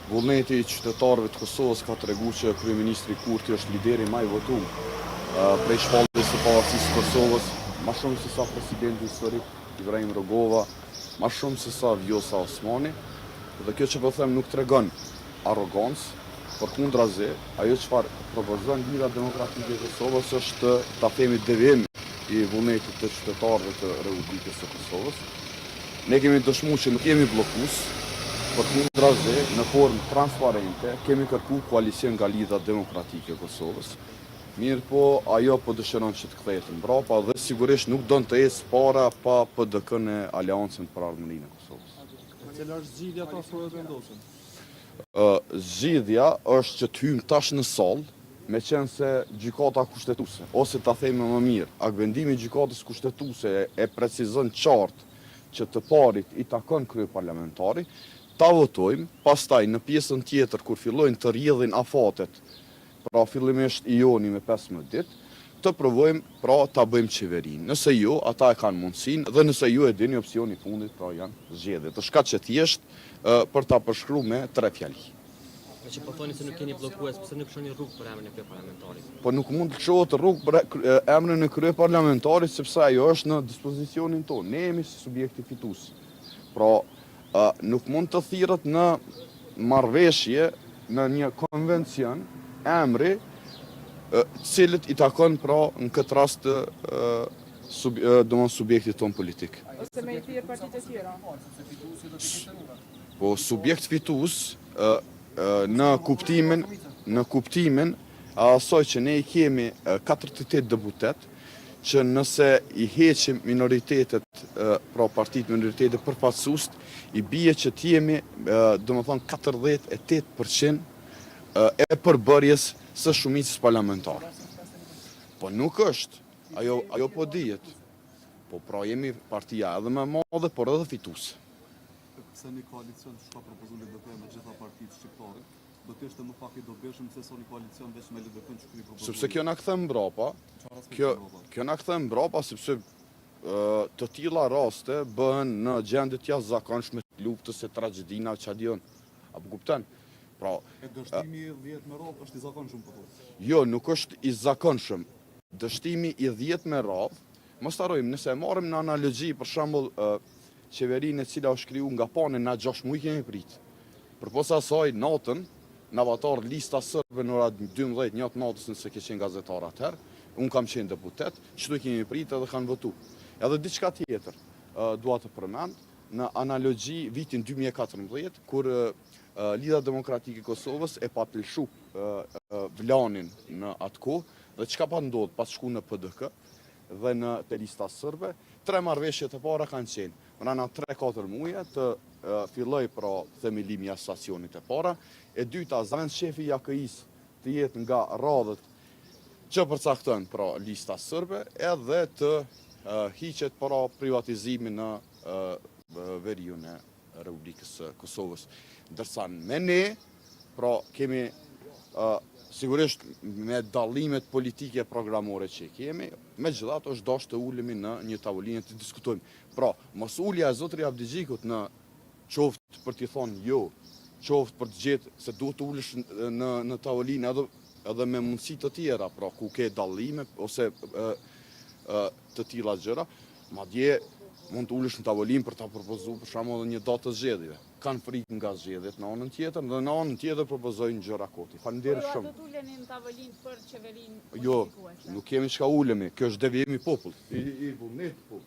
Vullneti i qytetarëve të Kosovës ka tregu që kryeministri Kurti është lideri më i votuar prej shpalljes së pavarësisë së Kosovës, më shumë se sa presidenti historik Ibrahim Rogova, më shumë se sa Vjosa Osmani, dhe kjo që po them nuk tregon arrogancë, përkundrazi, ajo çfarë propozon Lidha Demokratike e Kosovës është ta themi devijim i vullnetit të qytetarëve të Republikës së Kosovës. Ne kemi dëshmuar që nuk jemi bllokues, përkundrazi, në formë transparente, kemi kërku koalicion nga Lidha Demokratike e Kosovës. Mirë po, ajo po dëshiron që të kthehet mbrapa dhe sigurisht nuk don të ecë para pa PDK-n e Aleancën për Armërinë e Kosovës. Cila është zgjidhja ta thotë vendosen? Zgjidhja është që të hyjmë tash në sallë, me qenë se gjykata kushtetuese, ose ta themi më mirë, akvendimi i gjykatës kushtetuese e precizon qartë që të parit i takon kryeparlamentari, ta votojmë, pastaj në pjesën tjetër kur fillojnë të rrjedhin afatet, pra fillimisht i joni me 15 ditë, të provojmë pra ta bëjmë qeverinë. Nëse jo, ata e kanë mundësinë dhe nëse jo e dini opsioni i fundit, pra janë zgjedhje. Të shkaq që thjesht për ta përshkruar me 3 fjali. Me që po thoni se nuk keni bllokues, pse nuk shoni rrugë për emrin e kryeparlamentarit? Po nuk mund të çohet rrugë për emrin e kryeparlamentarit sepse ajo është në dispozicionin tonë. Ne jemi si subjekti fitues. Pra, nuk mund të thirret në marrëveshje në një konvencion emri cilët i takon pra në këtë rast domon subjektit ton politik. Ose me i thirr partitë e tjera. Po subjekt fitues në kuptimin asaj që ne i kemi 48 deputet, që nëse i heqim minoritetet, pra partitë minoritete përfaqësues, i bie që t'jemi, domethënë 48% e përbërjes së shumicës parlamentare. Po nuk është, ajo po dihet. Po pra jemi partia edhe më e madhe, por edhe fituese. Se një koalicion që ka propozuar LDP me gjitha partitë shqiptare, do të ishte më pak i dobishëm se sa një koalicion veç me LDP-n që ky propozon. Sepse kjo na kthen mbrapa. Kjo na kthen mbrapa sepse të tilla raste bëhen në gjendje të jashtëzakonshme të luftës e tragjedina që dion. Apo kupton? Pra, dështimi i 10 me radhë është i zakonshëm po thotë. Jo, nuk është i zakonshëm. Dështimi i 10 me radhë, mos harrojmë, nëse e marrim në analogji për shembull qeverinë e cila është krijuar nga pane na 6 muaj kemi prit. Përposa asaj natën, në avatar lista sërbe në ora 12 njëtë natës nëse ke qenë gazetar atëherë, unë kam qenë deputet, çdo kemi prit edhe kanë votu. Edhe diçka tjetër, dua të përmend, në analogji vitin 2014, kur Lidha Demokratike e Kosovës e patëlshu Vlanin në atë kohë, dhe çka pa ndodhur pas shku në PDK dhe në te lista sërbe, 3 marrëveshjet e para kanë qenë. Brana 3-4 muaje të filloi pra themelimi i stacionit e para, e dyta zëvend shefi i AKI-s të jetë nga radhët që përcakton pra lista sërbe, edhe të hiqet pra privatizimi në veriun e Republikës së Kosovës. Ndërsa me ne, pra kemi sigurisht me dallimet politike programore që kemi, megjithatë është dashur të ulemi në një tavolinë të diskutojmë. Pra, mos ulja e zotrit Abdigjikut në qoftë për t'i thonë jo, qoftë për të gjetë se duhet të ulesh në tavolinë edhe me mundësi të tjera, pra ku ke dallime ose të tilla gjëra, madje mund të ulesh në tavolinë për ta propozuar për shembull edhe një datë të zgjedhjeve. Kanë frikë nga zgjedhjet në anën tjetër dhe në anën tjetër propozojnë gjëra koti. Faleminderit shumë. Do të uleni në tavolinë për qeverinë? Jo, nuk kemi çka ulemi, kjo është devijimi i popullit. I vullnet popull.